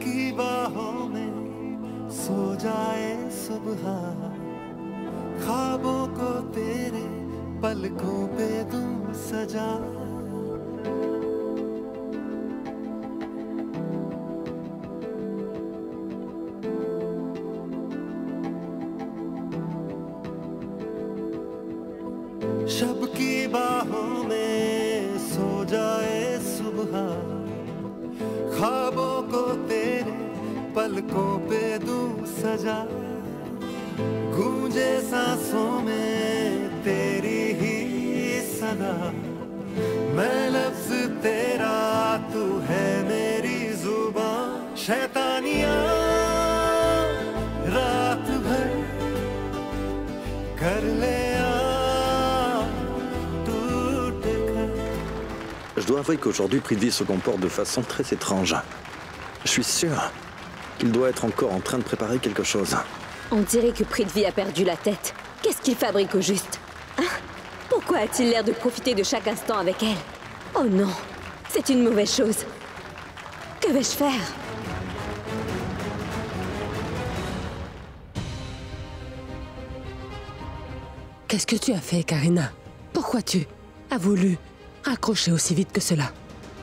की बाहों में सो जाए सुबह, ख्वाबों को तेरे पलकों पे दूं सजा। शब की बाहों में सो जाए सुबह, ख्वाबों को तेरे पलकों पे दूं सजा। गूंजे सांसों में तेरी ही सदा, मैं लफ्ज तेरा तू है मेरी जुबान। शैतानियां रात भर कर ले। Je dois avouer qu'aujourd'hui, Prithvi se comporte de façon très étrange. Je suis sûr qu'il doit être encore en train de préparer quelque chose. On dirait que Prithvi a perdu la tête. Qu'est-ce qu'il fabrique au juste? Hein? Pourquoi a-t-il l'air de profiter de chaque instant avec elle? Oh non, c'est une mauvaise chose. Que vais-je faire? Qu'est-ce que tu as fait, Karina? Pourquoi tu as voulu raccrocher aussi vite que cela?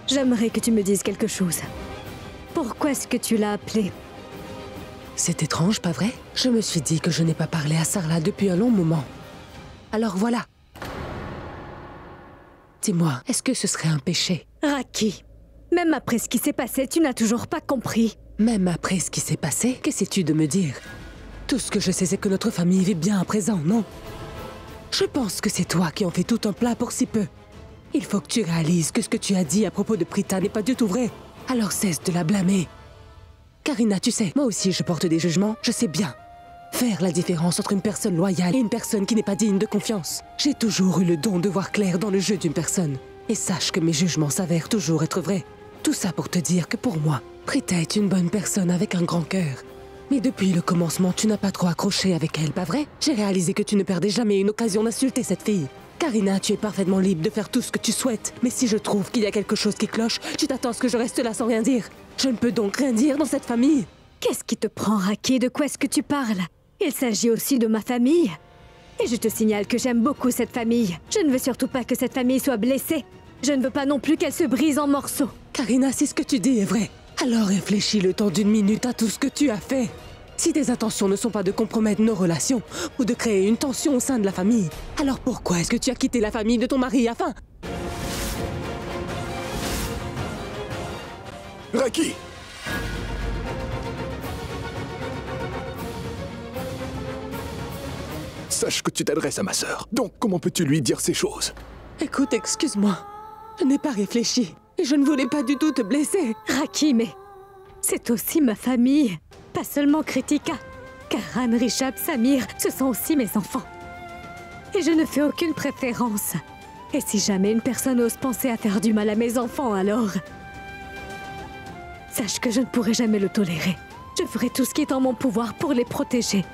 J'aimerais que tu me dises quelque chose. Pourquoi est-ce que tu l'as appelé? C'est étrange, pas vrai? Je me suis dit que je n'ai pas parlé à Sarla depuis un long moment. Alors voilà. Dis-moi, est-ce que ce serait un péché? Raki, même après ce qui s'est passé, tu n'as toujours pas compris. Même après ce qui s'est passé, qu'essaies-tu de me dire? Tout ce que je sais, c'est que notre famille vit bien à présent, non? Je pense que c'est toi qui en fais tout un plat pour si peu. Il faut que tu réalises que ce que tu as dit à propos de Prita n'est pas du tout vrai. Alors cesse de la blâmer. Karina, tu sais, moi aussi je porte des jugements, je sais bien faire la différence entre une personne loyale et une personne qui n'est pas digne de confiance. J'ai toujours eu le don de voir clair dans le jeu d'une personne. Et sache que mes jugements s'avèrent toujours être vrais. Tout ça pour te dire que pour moi, Prita est une bonne personne avec un grand cœur. Mais depuis le commencement, tu n'as pas trop accroché avec elle, pas vrai? J'ai réalisé que tu ne perdais jamais une occasion d'insulter cette fille. Karina, tu es parfaitement libre de faire tout ce que tu souhaites. Mais si je trouve qu'il y a quelque chose qui cloche, tu t'attends à ce que je reste là sans rien dire. Je ne peux donc rien dire dans cette famille. Qu'est-ce qui te prend, Raki? De quoi est-ce que tu parles? Il s'agit aussi de ma famille. Et je te signale que j'aime beaucoup cette famille. Je ne veux surtout pas que cette famille soit blessée. Je ne veux pas non plus qu'elle se brise en morceaux. Karina, si ce que tu dis est vrai, alors réfléchis le temps d'une minute à tout ce que tu as fait. Si tes intentions ne sont pas de compromettre nos relations ou de créer une tension au sein de la famille, alors pourquoi est-ce que tu as quitté la famille de ton mari afin... Raki! Sache que tu t'adresses à ma sœur, donc comment peux-tu lui dire ces choses? Écoute, excuse-moi. Je n'ai pas réfléchi et je ne voulais pas du tout te blesser. Raki, mais c'est aussi ma famille. Pas seulement Kritika. Karan, Rishabh, Samir, ce sont aussi mes enfants. Et je ne fais aucune préférence. Et si jamais une personne ose penser à faire du mal à mes enfants, alors... sache que je ne pourrai jamais le tolérer. Je ferai tout ce qui est en mon pouvoir pour les protéger.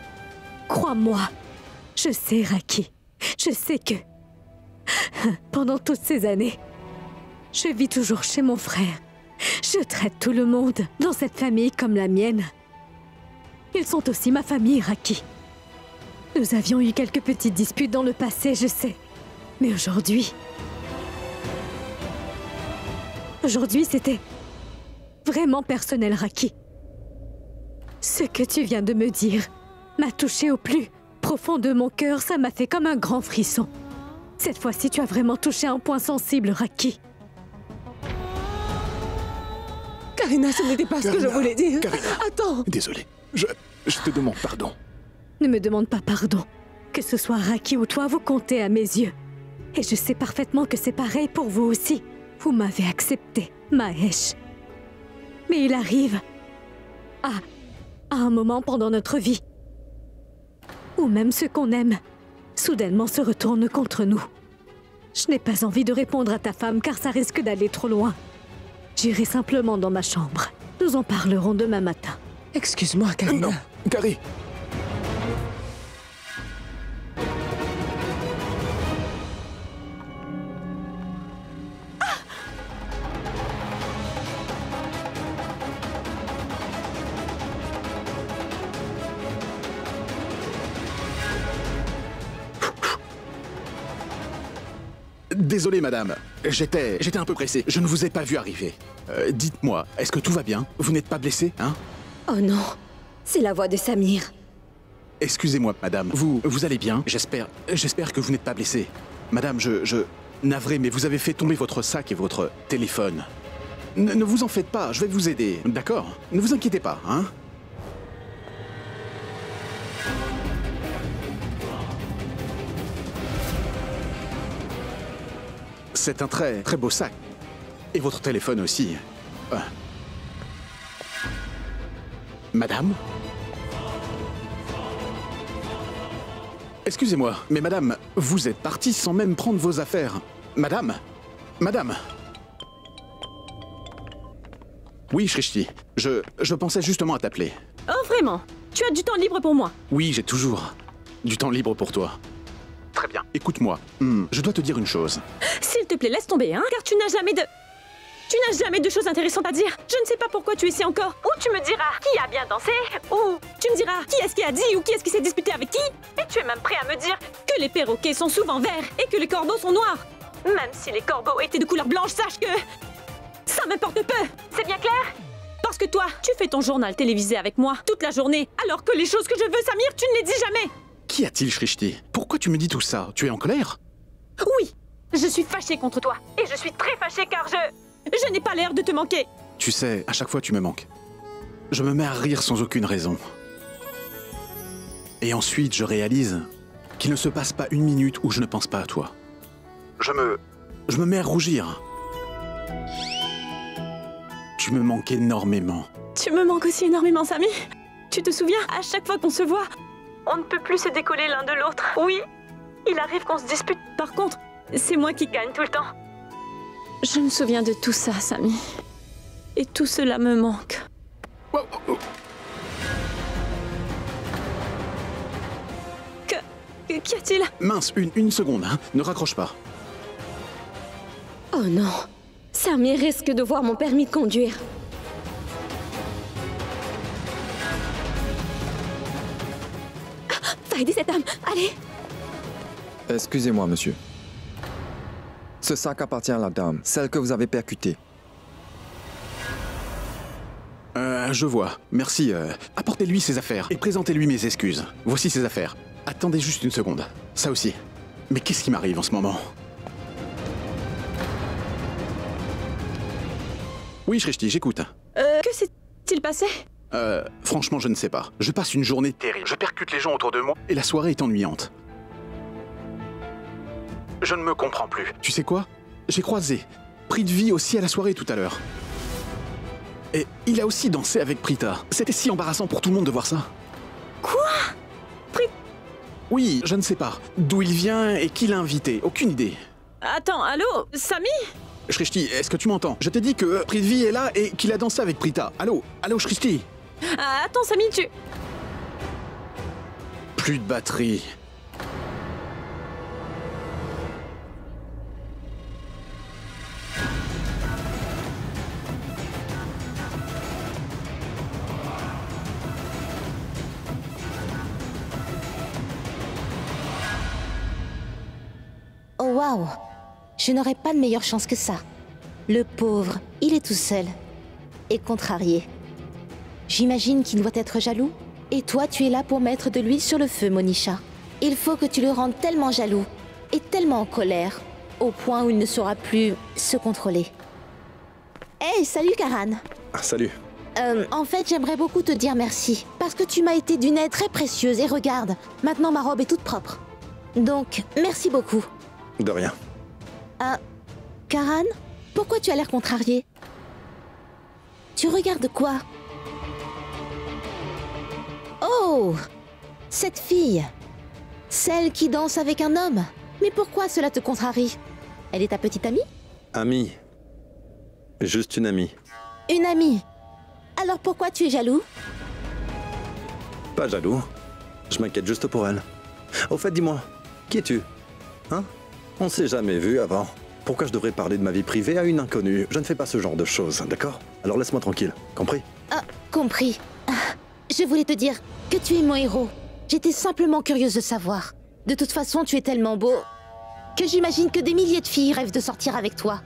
Crois-moi. Je sais, Raki. Je sais que... pendant toutes ces années, je vis toujours chez mon frère. Je traite tout le monde dans cette famille comme la mienne. Ils sont aussi ma famille, Raki. Nous avions eu quelques petites disputes dans le passé, je sais. Mais aujourd'hui... aujourd'hui, c'était vraiment personnel, Raki. Ce que tu viens de me dire m'a touché au plus profond de mon cœur. Ça m'a fait comme un grand frisson. Cette fois-ci, tu as vraiment touché un point sensible, Raki. Karina, ce n'était pas ce que je voulais dire. Karina. Attends. Désolé. Je te demande pardon. Ne me demande pas pardon. Que ce soit Raki ou toi, vous comptez à mes yeux. Et je sais parfaitement que c'est pareil pour vous aussi. Vous m'avez accepté, Mahesh. Mais il arrive à un moment pendant notre vie où même ceux qu'on aime soudainement se retournent contre nous. Je n'ai pas envie de répondre à ta femme car ça risque d'aller trop loin. J'irai simplement dans ma chambre. Nous en parlerons demain matin. Excuse-moi, Karina. Non, Kari. Désolé, madame. J'étais un peu pressé. Je ne vous ai pas vu arriver. Dites-moi, est-ce que tout va bien? Vous n'êtes pas blessé, hein? Oh non, c'est la voix de Samir. Excusez-moi, madame. Vous allez bien? J'espère que vous n'êtes pas blessé. Madame, navré, mais vous avez fait tomber votre sac et votre téléphone. Ne vous en faites pas, je vais vous aider, d'accord? Ne vous inquiétez pas, hein? C'est un très, très beau sac. Et votre téléphone aussi. Madame? Excusez-moi, mais madame, vous êtes partie sans même prendre vos affaires. Madame? Madame? Oui, Shrishti. Je pensais justement à t'appeler. Oh, vraiment? Tu as du temps libre pour moi? Oui, j'ai toujours du temps libre pour toi. Très bien. Écoute-moi, je dois te dire une chose. S'il te plaît, laisse tomber, hein, car tu n'as jamais de choses intéressantes à dire. Je ne sais pas pourquoi tu es ici encore. Ou tu me diras qui a bien dansé, ou tu me diras qui est-ce qui a dit ou qui est-ce qui s'est disputé avec qui. Et tu es même prêt à me dire que les perroquets sont souvent verts et que les corbeaux sont noirs. Même si les corbeaux étaient de couleur blanche, sache que ça m'importe peu. C'est bien clair? Parce que toi, tu fais ton journal télévisé avec moi toute la journée, alors que les choses que je veux, Samir, tu ne les dis jamais. Qu'y a-t-il, Shrishti? Pourquoi tu me dis tout ça? Tu es en colère? Oui, je suis fâchée contre toi. Et je suis très fâchée car je n'ai pas l'air de te manquer. Tu sais, à chaque fois tu me manques. Je me mets à rire sans aucune raison. Et ensuite, je réalise qu'il ne se passe pas une minute où je ne pense pas à toi. Je me mets à rougir. Tu me manques énormément. Tu me manques aussi énormément, Samy. Tu te souviens, à chaque fois qu'on se voit, on ne peut plus se décoller l'un de l'autre. Oui, il arrive qu'on se dispute. Par contre, c'est moi qui gagne tout le temps. Je me souviens de tout ça, Samy. Et tout cela me manque. Qu'y a-t-il? Mince, une seconde, hein. Ne raccroche pas. Oh non, Samir risque de voir mon permis de conduire. Va aider cette dame, allez! Excusez-moi, monsieur. Ce sac appartient à la dame, celle que vous avez percutée. Je vois. Merci. Apportez-lui ses affaires et présentez-lui mes excuses. Voici ses affaires. Attendez juste une seconde. Ça aussi. Mais qu'est-ce qui m'arrive en ce moment? Oui, Shrishti, j'écoute. Que s'est-il passé? Franchement, je ne sais pas. Je passe une journée terrible. Je percute les gens autour de moi et la soirée est ennuyante. Je ne me comprends plus. Tu sais quoi? J'ai croisé Prithvi aussi à la soirée tout à l'heure. Et il a aussi dansé avec Prita. C'était si embarrassant pour tout le monde de voir ça. Quoi? Oui, je ne sais pas. D'où il vient et qui l'a invité. Aucune idée. Attends, allô? Samy? Shrishti, est-ce que tu m'entends? Je t'ai dit que Prithvi est là et qu'il a dansé avec Prita. Allô? Allô, Shrishti? Attends, Samy, tu... Plus de batterie. Oh waouh! Je n'aurais pas de meilleure chance que ça. Le pauvre, il est tout seul. Et contrarié. J'imagine qu'il doit être jaloux. Et toi, tu es là pour mettre de l'huile sur le feu, Monisha. Il faut que tu le rendes tellement jaloux et tellement en colère, au point où il ne saura plus se contrôler. Hey, salut Karan! Ah, salut. En fait, j'aimerais beaucoup te dire merci, parce que tu m'as été d'une aide très précieuse, et regarde, maintenant ma robe est toute propre. Donc, merci beaucoup. De rien. Karan, pourquoi tu as l'air contrarié? Tu regardes quoi? Oh! Cette fille! Celle qui danse avec un homme? Mais pourquoi cela te contrarie? Elle est ta petite amie? Amie. Juste une amie. Une amie? Alors pourquoi tu es jaloux? Pas jaloux. Je m'inquiète juste pour elle. Au fait, dis-moi, qui es-tu? Hein? On s'est jamais vu avant. Pourquoi je devrais parler de ma vie privée à une inconnue? Je ne fais pas ce genre de choses, d'accord? Alors laisse-moi tranquille, compris? Ah, compris. Je voulais te dire que tu es mon héros. J'étais simplement curieuse de savoir. De toute façon, tu es tellement beau que j'imagine que des milliers de filles rêvent de sortir avec toi.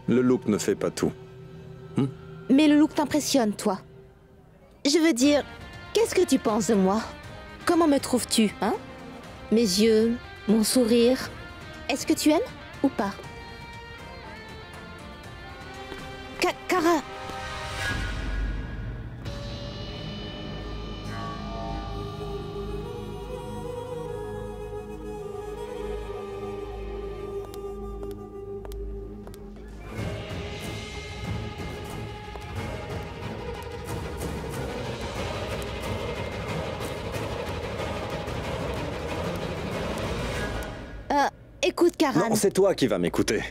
Le look ne fait pas tout. Mais le look t'impressionne, toi. Je veux dire, qu'est-ce que tu penses de moi? Comment me trouves-tu, hein? Mes yeux, mon sourire. Est-ce que tu aimes ou pas? Kara... Écoute, Karan. Non, c'est toi qui vas m'écouter.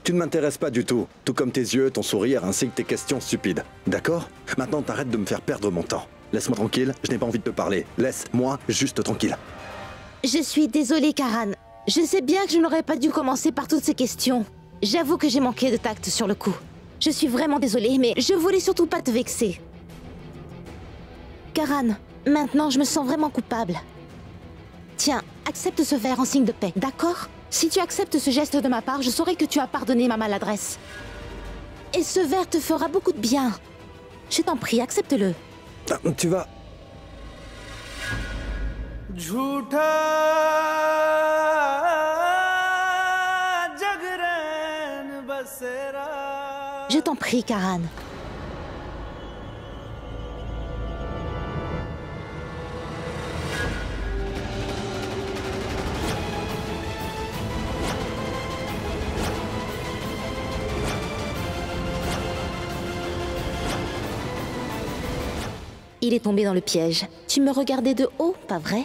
Tu ne m'intéresses pas du tout, tout comme tes yeux, ton sourire, ainsi que tes questions stupides. D'accord? Maintenant, t'arrêtes de me faire perdre mon temps. Laisse-moi tranquille, je n'ai pas envie de te parler. Laisse-moi juste tranquille. Je suis désolée, Karan. Je sais bien que je n'aurais pas dû commencer par toutes ces questions. J'avoue que j'ai manqué de tact sur le coup. Je suis vraiment désolée, mais je voulais surtout pas te vexer. Karan, maintenant je me sens vraiment coupable. Tiens, accepte ce verre en signe de paix, d'accord? Si tu acceptes ce geste de ma part, je saurai que tu as pardonné ma maladresse. Et ce verre te fera beaucoup de bien. Je t'en prie, accepte-le. Ah, tu vas... झूठा जगरैन बसेरा Je t'en prie, Karan. Il est tombé dans le piège. Tu me regardais de haut, pas vrai?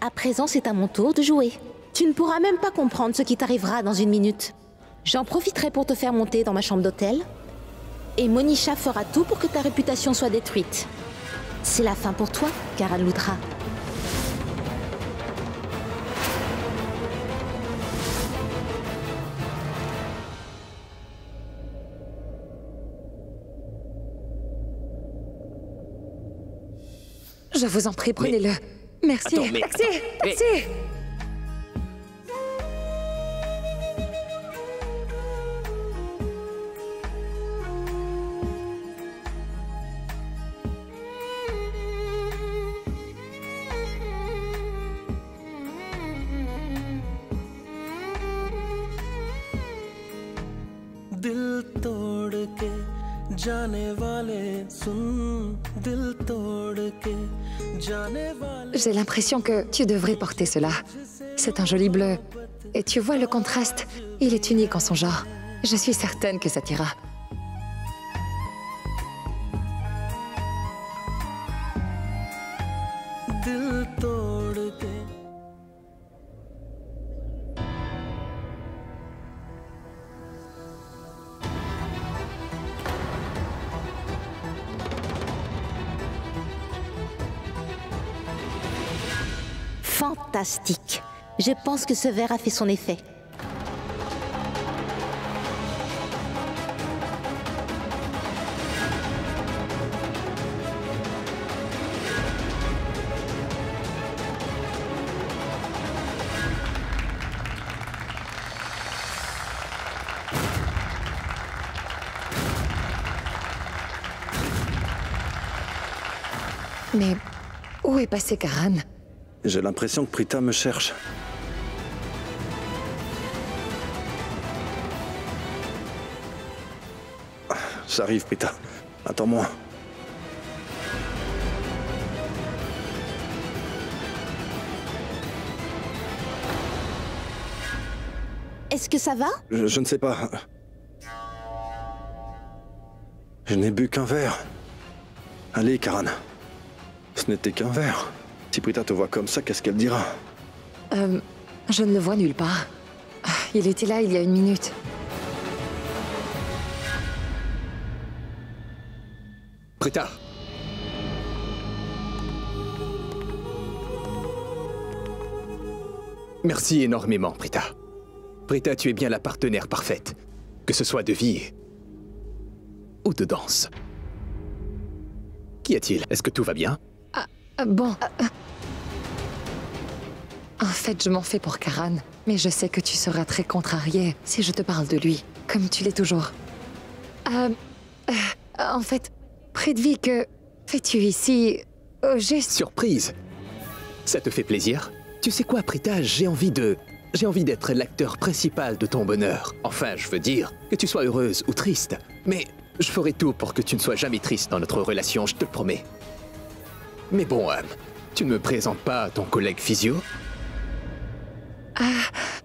À présent, c'est à mon tour de jouer. Tu ne pourras même pas comprendre ce qui t'arrivera dans une minute. J'en profiterai pour te faire monter dans ma chambre d'hôtel. Et Monisha fera tout pour que ta réputation soit détruite. C'est la fin pour toi, Karan Loudra. Je vous en prie, prenez-le. Merci. Attends, mais Merci. attends, mais- Merci. दिल तोड़ के जाने वाले सुन दिल तोड़ के जाने वाले J'ai l'impression que tu devrais porter cela. C'est un joli bleu. Et tu vois le contraste, il est unique en son genre. Je suis certaine que ça t'ira. दिल तोड़ के Fantastique. Je pense que ce verre a fait son effet. Mais où est passé Karan? J'ai l'impression que Prita me cherche. J'arrive, Prita. Attends-moi. Est-ce que ça va? Je ne sais pas. Je n'ai bu qu'un verre. Allez, Karan. Ce n'était qu'un verre. Si Prita te voit comme ça, qu'est-ce qu'elle dira? Je ne le vois nulle part. Il était là il y a une minute. Prita. Merci énormément, Prita. Prita, tu es bien la partenaire parfaite. Que ce soit de vie ou de danse. Qu'y a-t-il? Est-ce que tout va bien? Bon, En fait, je m'en fais pour Karan, mais je sais que tu seras très contrarié si je te parle de lui, comme tu l'es toujours. En fait, Prithvi, que fais-tu ici au juste? Surprise! Ça te fait plaisir? Tu sais quoi, Prita, j'ai envie d'être l'acteur principal de ton bonheur. Enfin, je veux dire, que tu sois heureuse ou triste. Mais je ferai tout pour que tu ne sois jamais triste dans notre relation, je te le promets. Mais bon, tu ne me présentes pas à ton collègue physio?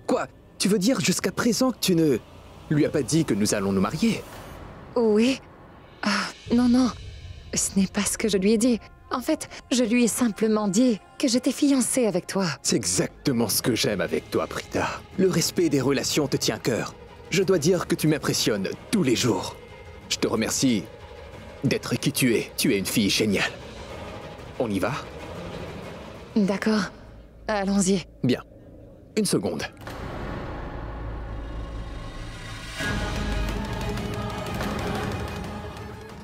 Quoi? Tu veux dire jusqu'à présent que tu ne lui as pas dit que nous allons nous marier? Oui. Non, non. Ce n'est pas ce que je lui ai dit. En fait, je lui ai simplement dit que j'étais fiancée avec toi. C'est exactement ce que j'aime avec toi, Prita. Le respect des relations te tient à cœur. Je dois dire que tu m'impressionnes tous les jours. Je te remercie d'être qui tu es. Tu es une fille géniale. On y va? D'accord. Allons-y. Bien. Une seconde.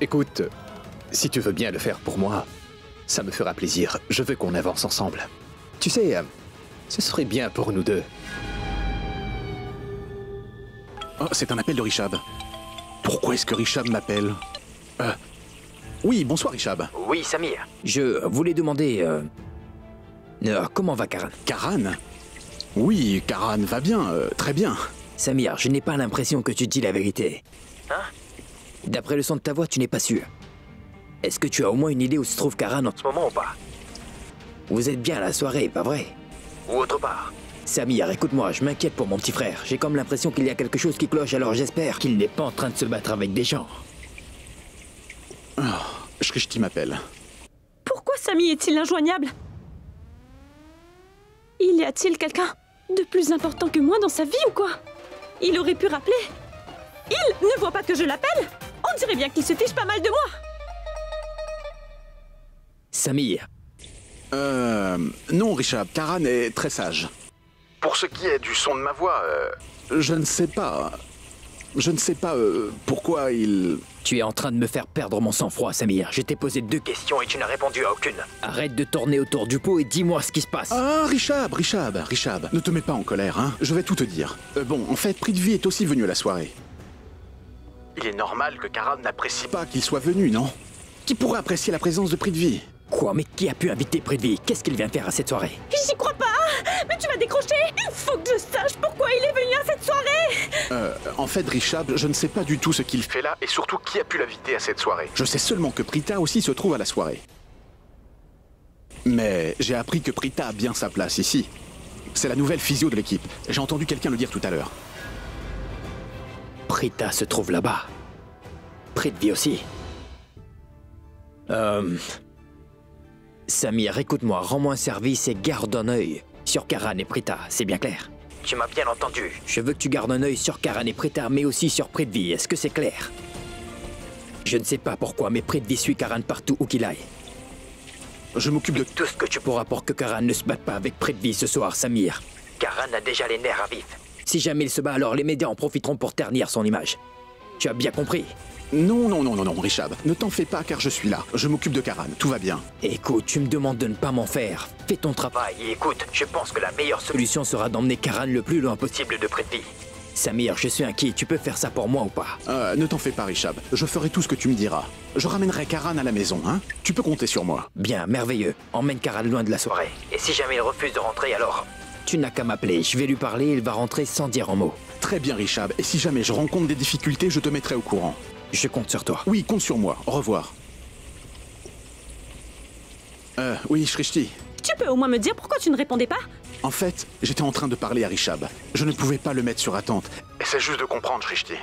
Écoute, si tu veux bien le faire pour moi, ça me fera plaisir. Je veux qu'on avance ensemble. Tu sais, ce serait bien pour nous deux. Oh, c'est un appel de Rishab. Pourquoi est-ce que Rishab m'appelle? Oui, bonsoir Rishab. Oui, Samir. Je voulais demander... comment va Karan? Karan? Oui, Karan va bien, très bien. Samir, je n'ai pas l'impression que tu dis la vérité. Hein? D'après le son de ta voix, tu n'es pas sûr. Est-ce que tu as au moins une idée où se trouve Karan en ce moment ou pas? Vous êtes bien à la soirée, pas vrai? Ou autre part? Samir, écoute-moi, je m'inquiète pour mon petit frère. J'ai comme l'impression qu'il y a quelque chose qui cloche, alors j'espère qu'il n'est pas en train de se battre avec des gens. Oh, Shrishti m'appelle. Pourquoi Sami est-il injoignable? Y a-t-il quelqu'un de plus important que moi dans sa vie ou quoi? Il aurait pu rappeler. Il ne voit pas que je l'appelle? On dirait bien qu'il se fiche pas mal de moi. Samir. Non, Rishab, Karan est très sage. Pour ce qui est du son de ma voix, je ne sais pas. Je ne sais pas pourquoi il... Tu es en train de me faire perdre mon sang-froid, Samir. Je t'ai posé 2 questions et tu n'as répondu à aucune. Arrête de tourner autour du pot et dis-moi ce qui se passe. Ah, Rishab, ne te mets pas en colère, hein. Je vais tout te dire. Bon, en fait, Prithvi est aussi venu à la soirée. Il est normal que Karan n'apprécie pas qu'il soit venu, non? Qui pourrait apprécier la présence de Prithvi? Quoi? Mais qui a pu inviter Prithvi? Qu'est-ce qu'il vient faire à cette soirée? J'y crois pas. Mais tu vas décrocher. Il faut que je sache pourquoi il est venu à cette soirée. En fait, Rishab, je ne sais pas du tout ce qu'il fait là et surtout qui a pu l'inviter à cette soirée. Je sais seulement que Prita aussi se trouve à la soirée. Mais j'ai appris que Prita a bien sa place ici. C'est la nouvelle physio de l'équipe. J'ai entendu quelqu'un le dire tout à l'heure. Prita se trouve là-bas. Prithvi aussi. Samir, écoute-moi, rends-moi un service et garde un œil sur Karan et Prita, c'est bien clair? Tu m'as bien entendu. Je veux que tu gardes un œil sur Karan et Prita, mais aussi sur Prithvi, est-ce que c'est clair? Je ne sais pas pourquoi, mais Prithvi suit Karan partout où qu'il aille. Je m'occupe de tout ce que tu pourras pour que Karan ne se batte pas avec Prithvi ce soir, Samir. Karan a déjà les nerfs à vif. Si jamais il se bat, alors les médias en profiteront pour ternir son image. Tu as bien compris? Non, Rishab. Ne t'en fais pas car je suis là. Je m'occupe de Karan, tout va bien. Écoute, tu me demandes de ne pas m'en faire. Fais ton travail et écoute, je pense que la meilleure solution sera d'emmener Karan le plus loin possible de Prithvi. Samir, je suis inquiet, tu peux faire ça pour moi ou pas? Ne t'en fais pas, Rishab. Je ferai tout ce que tu me diras. Je ramènerai Karan à la maison, hein? Tu peux compter sur moi. Bien, merveilleux. Emmène Karan loin de la soirée. Et si jamais il refuse de rentrer, alors... Tu n'as qu'à m'appeler, je vais lui parler et il va rentrer sans dire un mot. Très bien, Rishab. Et si jamais je rencontre des difficultés, je te mettrai au courant. Je compte sur toi. Oui, compte sur moi. Au revoir. Oui, Shrishti. Tu peux au moins me dire pourquoi tu ne répondais pas? En fait, j'étais en train de parler à Rishab. Je ne pouvais pas le mettre sur attente. Essaie juste de comprendre, Shrishti.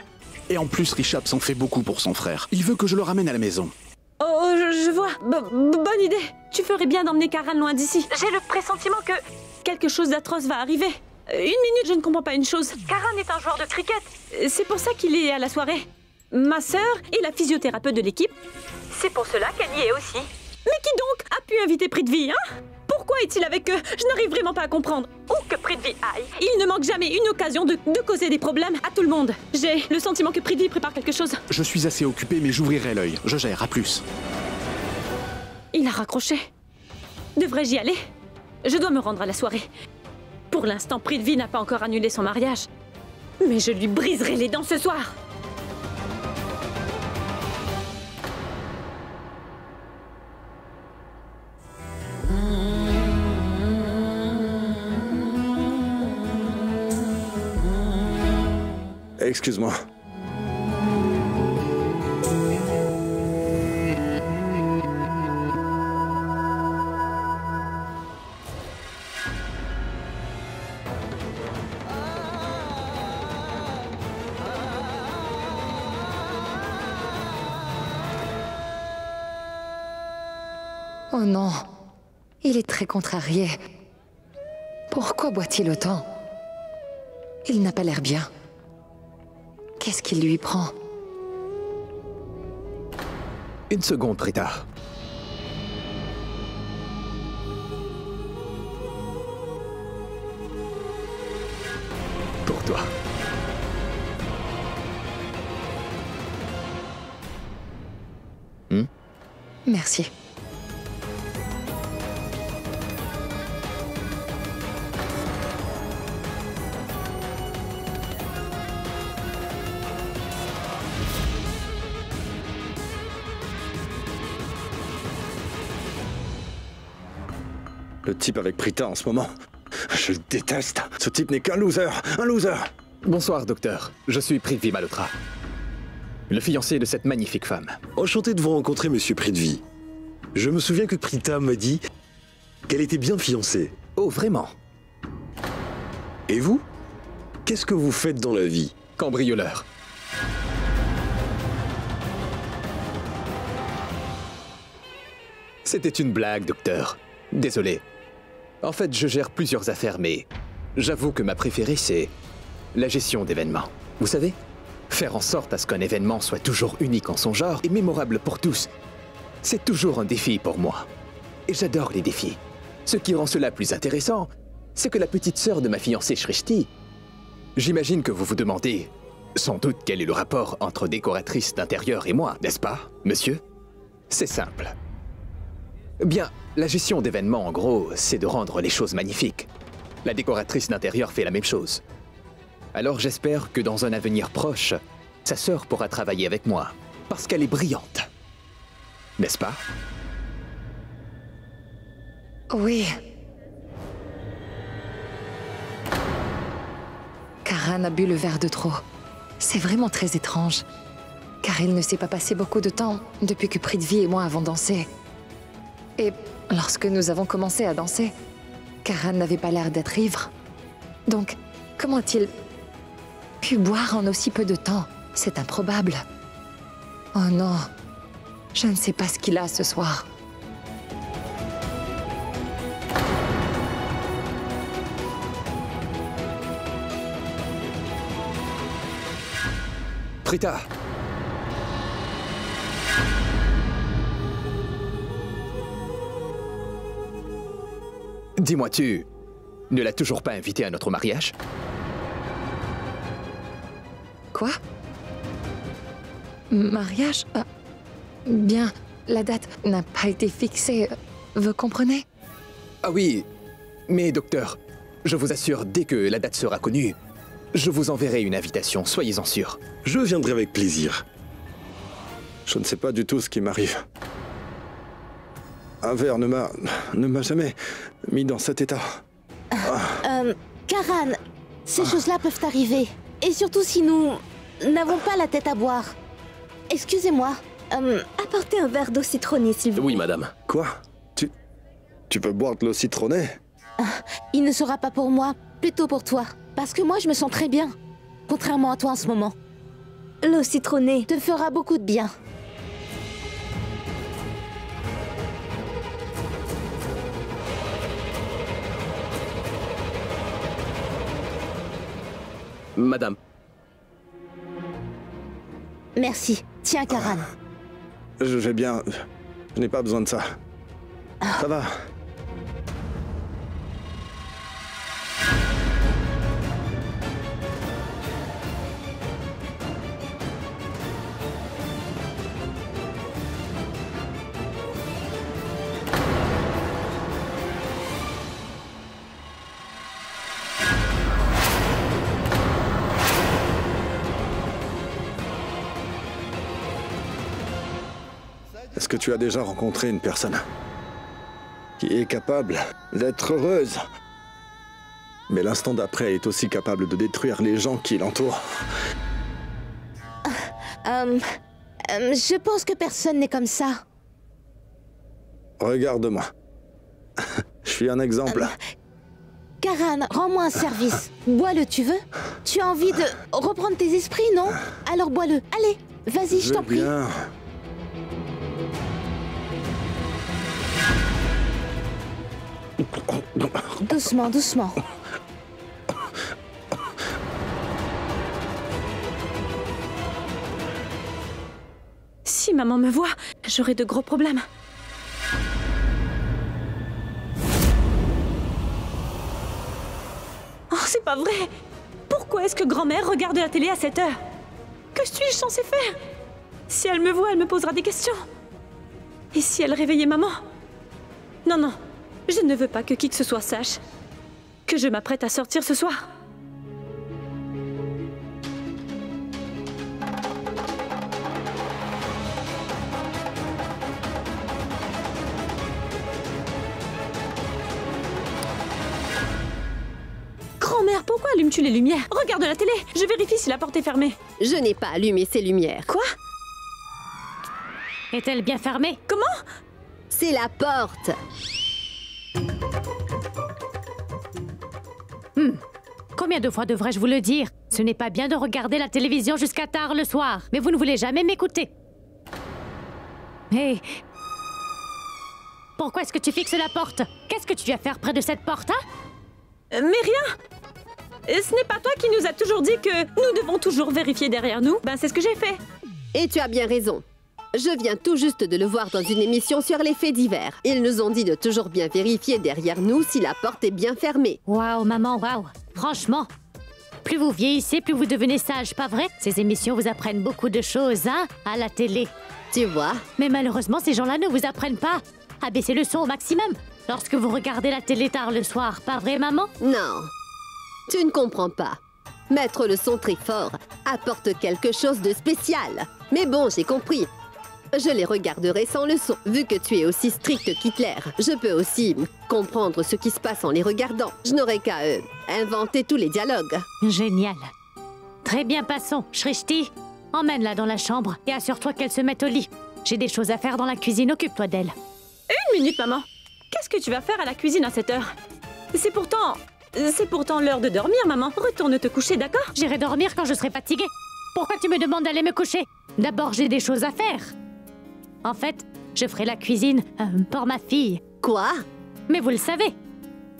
Et en plus, Rishab s'en fait beaucoup pour son frère. Il veut que je le ramène à la maison. Oh, je vois. Bonne idée. Tu ferais bien d'emmener Karan loin d'ici. J'ai le pressentiment que quelque chose d'atroce va arriver. Une minute, je ne comprends pas une chose. Karan est un joueur de cricket. C'est pour ça qu'il est à la soirée. Ma sœur est la physiothérapeute de l'équipe. C'est pour cela qu'elle y est aussi. Mais qui donc a pu inviter Prithvi, hein? Pourquoi est-il avec eux? Je n'arrive vraiment pas à comprendre. Où que Prithvi aille, il ne manque jamais une occasion de causer des problèmes à tout le monde. J'ai le sentiment que Prithvi prépare quelque chose. Je suis assez occupé, mais j'ouvrirai l'œil. Je gère, à plus. Il a raccroché. Devrais-je y aller? Je dois me rendre à la soirée. Pour l'instant, Prithvi n'a pas encore annulé son mariage. Mais je lui briserai les dents ce soir. Excuse-moi. Oh non, il est très contrarié. Pourquoi boit-il autant? Il n'a pas l'air bien. Qu'est-ce qu'il lui prend? Une seconde, Prita. Pour toi. Merci. Le type avec Prita en ce moment, je le déteste. Ce type n'est qu'un loser, un loser. Bonsoir, docteur. Je suis Prithvi Malhotra, le fiancé de cette magnifique femme. Enchanté de vous rencontrer, monsieur Prithvi. Je me souviens que Prita m'a dit qu'elle était bien fiancée. Oh, vraiment? Et vous? Qu'est-ce que vous faites dans la vie? Cambrioleur. C'était une blague, docteur. Désolé. En fait, je gère plusieurs affaires, mais j'avoue que ma préférée, c'est la gestion d'événements. Vous savez, faire en sorte à ce qu'un événement soit toujours unique en son genre et mémorable pour tous, c'est toujours un défi pour moi. Et j'adore les défis. Ce qui rend cela plus intéressant, c'est que la petite sœur de ma fiancée Shrishti, j'imagine que vous vous demandez sans doute quel est le rapport entre décoratrice d'intérieur et moi, n'est-ce pas, monsieur? C'est simple. Bien, la gestion d'événements, en gros, c'est de rendre les choses magnifiques. La décoratrice d'intérieur fait la même chose. Alors j'espère que dans un avenir proche, sa sœur pourra travailler avec moi, parce qu'elle est brillante. N'est-ce pas? Oui. Karan a bu le verre de trop. C'est vraiment très étrange. Car il ne s'est pas passé beaucoup de temps depuis que Prithvi et moi avons dansé. Et lorsque nous avons commencé à danser, Karan n'avait pas l'air d'être ivre. Donc, comment a-t-il pu boire en aussi peu de temps? C'est improbable. Oh non, je ne sais pas ce qu'il a ce soir. Prita! Dis-moi, tu ne l'as toujours pas invité à notre mariage? Quoi? Mariage? Bien, la date n'a pas été fixée, vous comprenez? Ah oui, mais docteur, je vous assure, dès que la date sera connue, je vous enverrai une invitation, soyez-en sûr. Je viendrai avec plaisir. Je ne sais pas du tout ce qui m'arrive. Un verre ne m'a jamais mis dans cet état. Karan, ces choses-là peuvent arriver. Et surtout si nous n'avons pas la tête à boire. Excusez-moi. Apportez un verre d'eau citronnée, s'il vous plaît. Oui, madame. Quoi? Tu peux boire de l'eau citronnée? Il ne sera pas pour moi, plutôt pour toi. Parce que moi, je me sens très bien. Contrairement à toi en ce moment. L'eau citronnée te fera beaucoup de bien. Madame. Merci. Tiens, Karan. Je vais bien. Je n'ai pas besoin de ça. Ça va. Est-ce que tu as déjà rencontré une personne qui est capable d'être heureuse, mais l'instant d'après est aussi capable de détruire les gens qui l'entourent? Je pense que personne n'est comme ça. Regarde-moi. Je suis un exemple. Karan, rends-moi un service. Bois-le, tu veux? Tu as envie de reprendre tes esprits, non? Alors bois-le. Allez, vas-y, je t'en prie. Bien. Doucement, doucement. Si maman me voit, j'aurai de gros problèmes. Oh, c'est pas vrai! Pourquoi est-ce que grand-mère regarde la télé à cette heure? Que suis-je censée faire? Si elle me voit, elle me posera des questions. Et si elle réveillait maman? Non, non, je ne veux pas que qui que ce soit sache que je m'apprête à sortir ce soir. Grand-mère, pourquoi allumes-tu les lumières? Regarde la télé, je vérifie si la porte est fermée. Je n'ai pas allumé ces lumières. Quoi? Est-elle bien fermée? Comment? C'est la porte. Combien de fois devrais-je vous le dire? Ce n'est pas bien de regarder la télévision jusqu'à tard le soir. Mais vous ne voulez jamais m'écouter. Hé! Pourquoi est-ce que tu fixes la porte? Qu'est-ce que tu viens faire près de cette porte, hein? Mais rien! Ce n'est pas toi qui nous as toujours dit que nous devons toujours vérifier derrière nous? Ben, c'est ce que j'ai fait. Et tu as bien raison. Je viens tout juste de le voir dans une émission sur les faits divers. Ils nous ont dit de toujours bien vérifier derrière nous si la porte est bien fermée. Waouh, maman, waouh! Franchement, plus vous vieillissez, plus vous devenez sage, pas vrai? Ces émissions vous apprennent beaucoup de choses, hein, à la télé. Tu vois? Mais malheureusement, ces gens-là ne vous apprennent pas à baisser le son au maximum lorsque vous regardez la télé tard le soir, pas vrai, maman? Non, tu ne comprends pas. Mettre le son très fort apporte quelque chose de spécial. Mais bon, j'ai compris. Je les regarderai sans le son. Vu que tu es aussi strict qu'Hitler, je peux aussi comprendre ce qui se passe en les regardant. Je n'aurai qu'à inventer tous les dialogues. Génial. Très bien, passons. Shrishti, emmène-la dans la chambre et assure-toi qu'elle se mette au lit. J'ai des choses à faire dans la cuisine, occupe-toi d'elle. Une minute, maman. Qu'est-ce que tu vas faire à la cuisine à cette heure? C'est pourtant l'heure de dormir, maman. Retourne te coucher, d'accord? J'irai dormir quand je serai fatiguée. Pourquoi tu me demandes d'aller me coucher? D'abord, j'ai des choses à faire. En fait, je ferai la cuisine pour ma fille. Quoi? Mais vous le savez,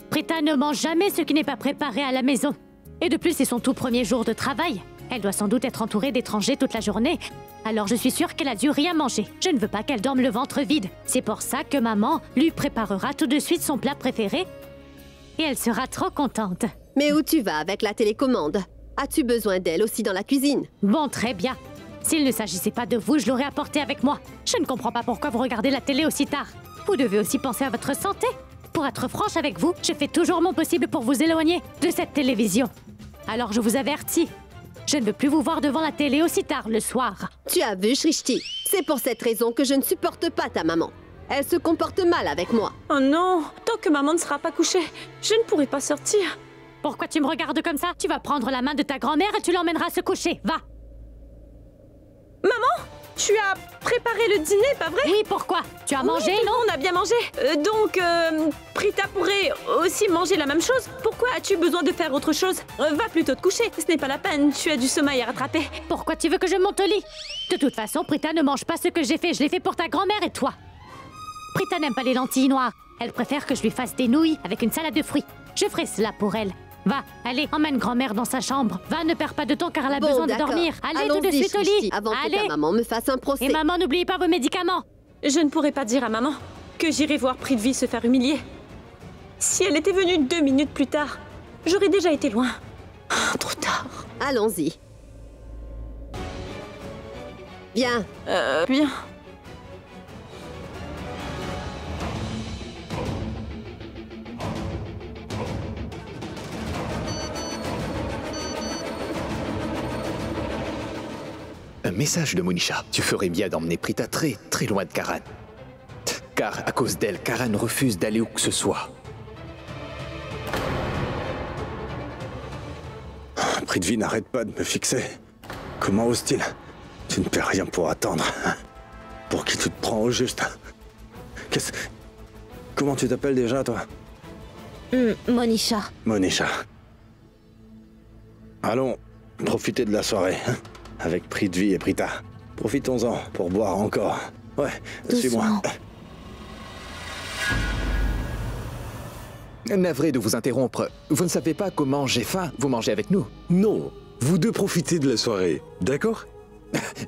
Prita ne mange jamais ce qui n'est pas préparé à la maison. Et de plus, c'est son tout premier jour de travail. Elle doit sans doute être entourée d'étrangers toute la journée. Alors je suis sûre qu'elle a dû rien manger. Je ne veux pas qu'elle dorme le ventre vide. C'est pour ça que maman lui préparera tout de suite son plat préféré. Et elle sera trop contente. Mais où tu vas avec la télécommande? As-tu besoin d'elle aussi dans la cuisine? Bon, très bien. S'il ne s'agissait pas de vous, je l'aurais apporté avec moi. Je ne comprends pas pourquoi vous regardez la télé aussi tard. Vous devez aussi penser à votre santé. Pour être franche avec vous, je fais toujours mon possible pour vous éloigner de cette télévision. Alors je vous avertis, je ne veux plus vous voir devant la télé aussi tard le soir. Tu as vu, Shrishti? C'est pour cette raison que je ne supporte pas ta maman. Elle se comporte mal avec moi. Oh non! Tant que maman ne sera pas couchée, je ne pourrai pas sortir. Pourquoi tu me regardes comme ça? Tu vas prendre la main de ta grand-mère et tu l'emmèneras se coucher. Va! Maman, tu as préparé le dîner, pas vrai? Oui, pourquoi? Tu as mangé, non? On a bien mangé. Donc, Prita pourrait aussi manger la même chose? Pourquoi as-tu besoin de faire autre chose? Va plutôt te coucher, ce n'est pas la peine, tu as du sommeil à rattraper. Pourquoi tu veux que je monte au lit? De toute façon, Prita ne mange pas ce que j'ai fait, je l'ai fait pour ta grand-mère et toi. Prita n'aime pas les lentilles noires. Elle préfère que je lui fasse des nouilles avec une salade de fruits. Je ferai cela pour elle. Va, allez, emmène grand-mère dans sa chambre. Va, ne perds pas de temps car elle a besoin de dormir. Allez tout de suite au lit. Avant allez. Que ta maman me fasse un procès. Et maman, n'oubliez pas vos médicaments. Je ne pourrais pas dire à maman que j'irai voir Prithvi se faire humilier. Si elle était venue 2 minutes plus tard, j'aurais déjà été loin. Trop tard. Allons-y. Viens. Bien. message de Monisha. Tu ferais bien d'emmener Prita très, très loin de Karan. Car à cause d'elle, Karan refuse d'aller où que ce soit. Prithvi n'arrête pas de me fixer. Comment ose-t-il? Tu ne perds rien pour attendre. Pour qui tu te prends au juste? Comment tu t'appelles déjà, toi? Monisha. Monisha. Allons, profitez de la soirée. Avec Prithvi et Prita. Profitons-en pour boire encore. Ouais, suis-moi. Navré de vous interrompre. Vous ne savez pas comment j'ai faim. Vous mangez avec nous? Non, vous deux profitez de la soirée, d'accord?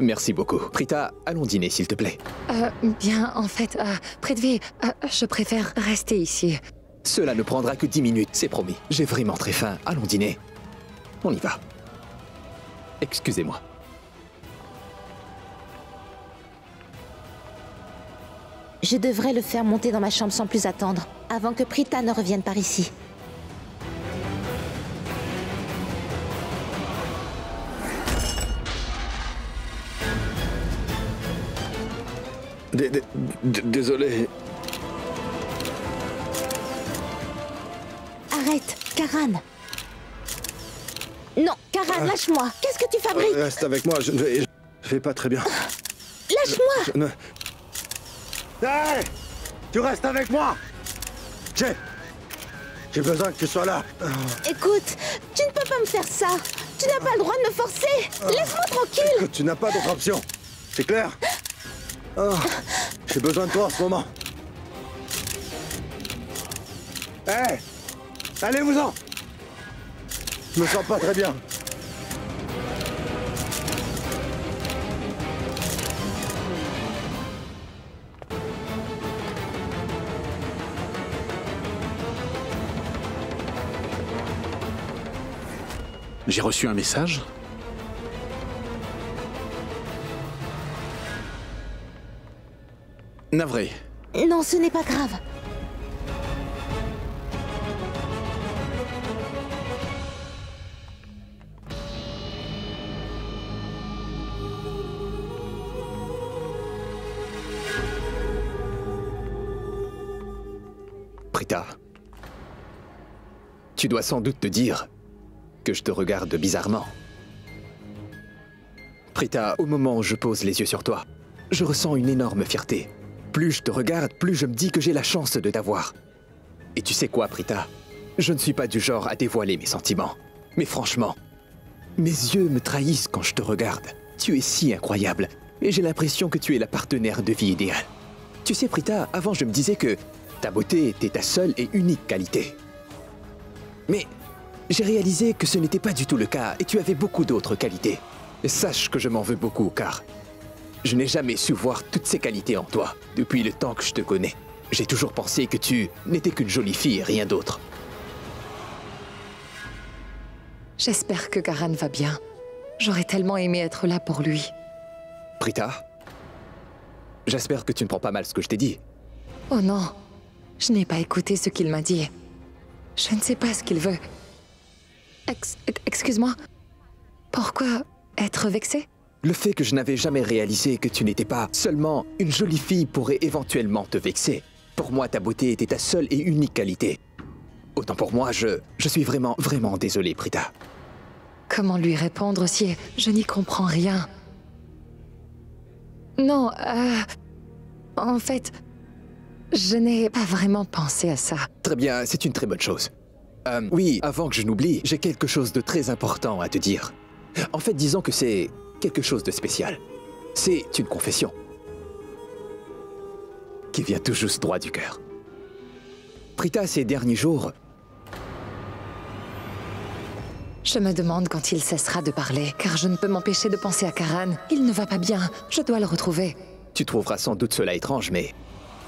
Merci beaucoup. Prita, allons dîner, s'il te plaît. Bien, en fait, Prithvi, je préfère rester ici. Cela ne prendra que 10 minutes, c'est promis. J'ai vraiment très faim. Allons dîner. On y va. Excusez-moi. Je devrais le faire monter dans ma chambre sans plus attendre, avant que Prita ne revienne par ici. Désolé. Arrête, Karan. Non, Karan, lâche-moi. Qu'est-ce que tu fabriques? Reste avec moi, je vais pas très bien. Lâche-moi. Hey! Tu restes avec moi! J'ai besoin que tu sois là. Écoute, tu ne peux pas me faire ça. Tu n'as pas le droit de me forcer. Laisse-moi tranquille. Écoute, tu n'as pas d'autre option. C'est clair? J'ai besoin de toi en ce moment. Hey! Allez-vous-en! Je me sens pas très bien. J'ai reçu un message. Navré. Non, ce n'est pas grave. Prita, tu dois sans doute te dire que je te regarde bizarrement. Prita, au moment où je pose les yeux sur toi, je ressens une énorme fierté. Plus je te regarde, plus je me dis que j'ai la chance de t'avoir. Et tu sais quoi, Prita? Je ne suis pas du genre à dévoiler mes sentiments. Mais franchement, mes yeux me trahissent quand je te regarde. Tu es si incroyable, et j'ai l'impression que tu es la partenaire de vie idéale. Tu sais, Prita, avant je me disais que ta beauté était ta seule et unique qualité. Mais j'ai réalisé que ce n'était pas du tout le cas et tu avais beaucoup d'autres qualités. Et sache que je m'en veux beaucoup car je n'ai jamais su voir toutes ces qualités en toi depuis le temps que je te connais. J'ai toujours pensé que tu n'étais qu'une jolie fille et rien d'autre. J'espère que Karan va bien. J'aurais tellement aimé être là pour lui. Prita, j'espère que tu ne prends pas mal ce que je t'ai dit. Oh non, je n'ai pas écouté ce qu'il m'a dit. Je ne sais pas ce qu'il veut. Excuse-moi. Pourquoi être vexé? Le fait que je n'avais jamais réalisé que tu n'étais pas seulement une jolie fille pourrait éventuellement te vexer. Pour moi, ta beauté était ta seule et unique qualité. Autant pour moi, je suis vraiment désolé, Prita. Comment lui répondre si je n'y comprends rien? Non, en fait, je n'ai pas vraiment pensé à ça. Très bien, c'est une très bonne chose. Oui, avant que je n'oublie, j'ai quelque chose de très important à te dire. En fait, disons que c'est quelque chose de spécial. C'est une confession. Qui vient tout juste droit du cœur. Prita, ces derniers jours... Je me demande quand il cessera de parler, car je ne peux m'empêcher de penser à Karan. Il ne va pas bien, je dois le retrouver. Tu trouveras sans doute cela étrange, mais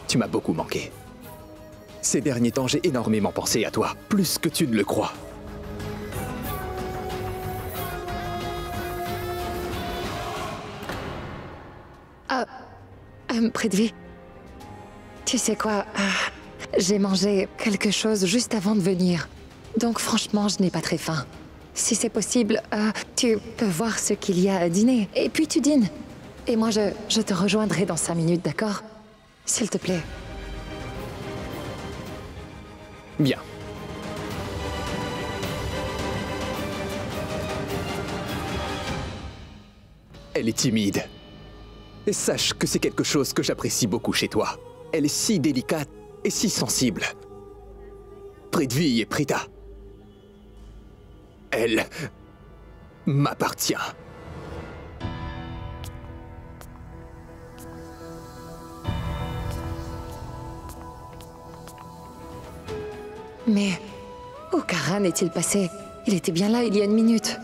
tu m'as beaucoup manqué. Ces derniers temps, j'ai énormément pensé à toi, plus que tu ne le crois. Prithvi, tu sais quoi, j'ai mangé quelque chose juste avant de venir. Donc franchement, je n'ai pas très faim. si c'est possible, tu peux voir ce qu'il y a à dîner. Et puis tu dînes. Et moi, je te rejoindrai dans 5 minutes, d'accord? S'il te plaît. Bien. Elle est timide. Et sache que c'est quelque chose que j'apprécie beaucoup chez toi. Elle est si délicate et si sensible. Prithvi et Prita. Elle m'appartient. Mais où Karan est-il passé? Il était bien là il y a 1 minute.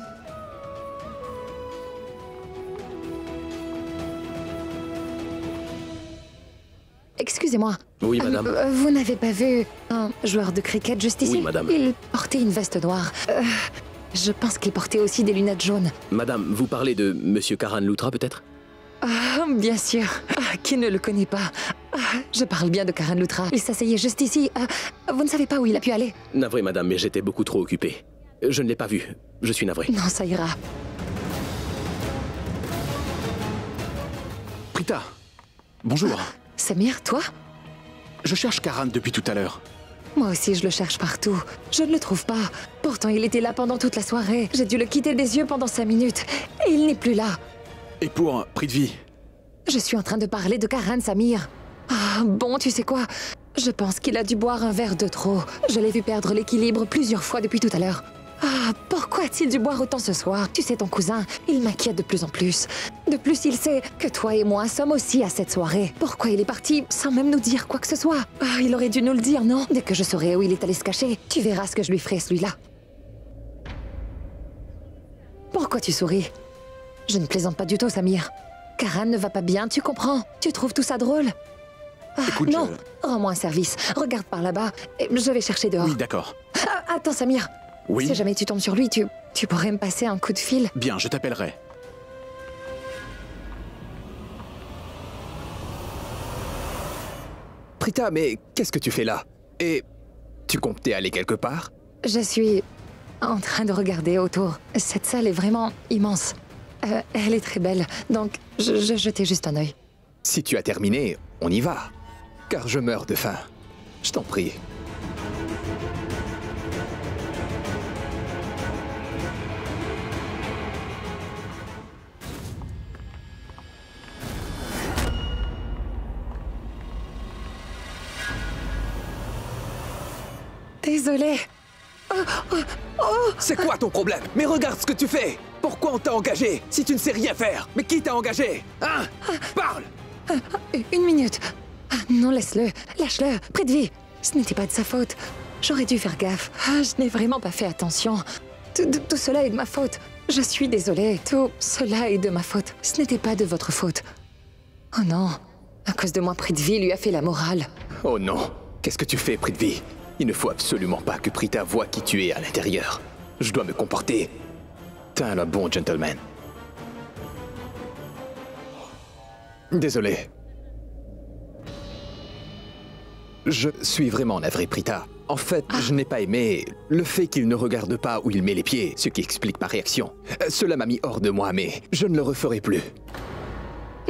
Excusez-moi. Oui, madame. Vous n'avez pas vu un joueur de cricket juste ici? Oui, madame. Il portait une veste noire. Je pense qu'il portait aussi des lunettes jaunes. Madame, vous parlez de Monsieur Karan Loutra, peut-être? Bien sûr. Qui ne le connaît pas? Je parle bien de Karan Loutra. Il s'asseyait juste ici. Vous ne savez pas où il a pu aller? Navré, madame, mais j'étais beaucoup trop occupé. Je ne l'ai pas vu. Je suis navré. Non, ça ira. Prita, bonjour. Samir, toi? Je cherche Karan depuis tout à l'heure. Moi aussi, je le cherche partout. Je ne le trouve pas. Pourtant, il était là pendant toute la soirée. J'ai dû le quitter des yeux pendant 5 minutes. Et il n'est plus là. Et pour Prithvi? Je suis en train de parler de Karan, Samir. Bon, tu sais quoi? Je pense qu'il a dû boire un verre de trop. Je l'ai vu perdre l'équilibre plusieurs fois depuis tout à l'heure. Pourquoi a-t-il dû boire autant ce soir? Tu sais, ton cousin, il m'inquiète de plus en plus. De plus, il sait que toi et moi sommes aussi à cette soirée. Pourquoi il est parti sans même nous dire quoi que ce soit? Il aurait dû nous le dire, non? Dès que je saurai où il est allé se cacher, tu verras ce que je lui ferai, celui-là. Pourquoi tu souris? Je ne plaisante pas du tout, Samir. Karan ne va pas bien, tu comprends? Tu trouves tout ça drôle? Écoute, non, rends-moi un service. Regarde par là-bas et je vais chercher dehors. Oui, d'accord. Attends, Samir. Oui? Si jamais tu tombes sur lui, tu pourrais me passer un coup de fil? Bien, je t'appellerai. Prita, mais qu'est-ce que tu fais là? Et tu comptais aller quelque part? Je suis en train de regarder autour. Cette salle est vraiment immense. Elle est très belle, donc je jetais juste un œil. Si tu as terminé, on y va. Car je meurs de faim. Je t'en prie. Désolée. C'est quoi ton problème? Mais regarde ce que tu fais! Pourquoi on t'a engagé si tu ne sais rien faire? Mais qui t'a engagé? Hein? Parle! 1 minute. Non, laisse-le. Lâche-le. Prithvi. Ce n'était pas de sa faute. J'aurais dû faire gaffe. Je n'ai vraiment pas fait attention. Tout cela est de ma faute. Je suis désolée. Tout cela est de ma faute. Ce n'était pas de votre faute. Oh non. À cause de moi, Prithvi lui a fait la morale. Oh non. Qu'est-ce que tu fais, Prithvi? Il ne faut absolument pas que Prita voie qui tu es à l'intérieur. Je dois me comporter. T'es un bon gentleman. Désolé. Je suis vraiment navré, Prita. En fait, je n'ai pas aimé le fait qu'il ne regarde pas où il met les pieds, ce qui explique ma réaction. Cela m'a mis hors de moi, mais je ne le referai plus.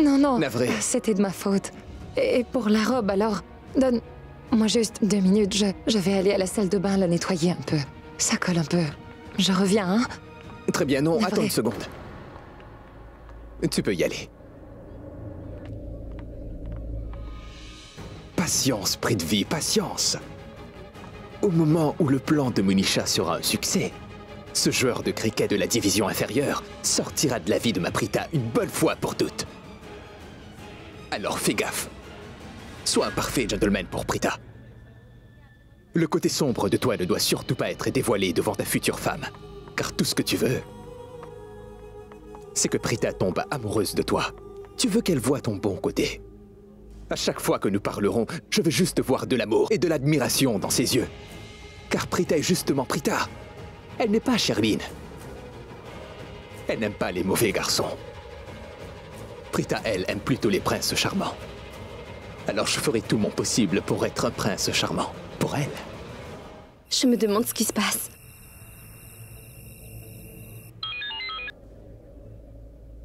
Non, Navré. C'était de ma faute. Et pour la robe, alors, donne-moi juste 2 minutes. Je vais aller à la salle de bain la nettoyer un peu. Ça colle un peu. Je reviens, hein? Très bien, non, Navré. attends une seconde. Tu peux y aller. Patience, Prithvi, patience. Au moment où le plan de Monisha sera un succès, ce joueur de cricket de la division inférieure sortira de la vie de ma Prita une bonne fois pour toutes. Alors fais gaffe. Sois un parfait gentleman pour Prita. Le côté sombre de toi ne doit surtout pas être dévoilé devant ta future femme, car tout ce que tu veux, c'est que Prita tombe amoureuse de toi. Tu veux qu'elle voie ton bon côté. À chaque fois que nous parlerons, je veux juste voir de l'amour et de l'admiration dans ses yeux. Car Prita est justement Prita. Elle n'est pas Sherline. Elle n'aime pas les mauvais garçons. Prita, elle, aime plutôt les princes charmants. Alors je ferai tout mon possible pour être un prince charmant. Pour elle. Je me demande ce qui se passe.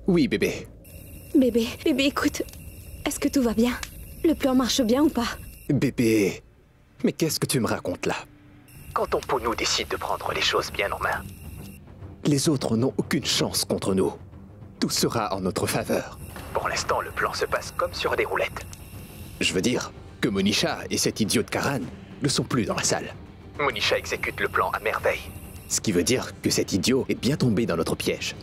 Oui, bébé. Bébé, écoute. Est-ce que tout va bien? Le plan marche bien ou pas? Bébé, mais qu'est-ce que tu me racontes là? Quand ton Pounou décide de prendre les choses bien en main, les autres n'ont aucune chance contre nous. Tout sera en notre faveur. Pour l'instant, le plan se passe comme sur des roulettes. Je veux dire que Monisha et cet idiot de Karan ne sont plus dans la salle. Monisha exécute le plan à merveille. Ce qui veut dire que cet idiot est bien tombé dans notre piège.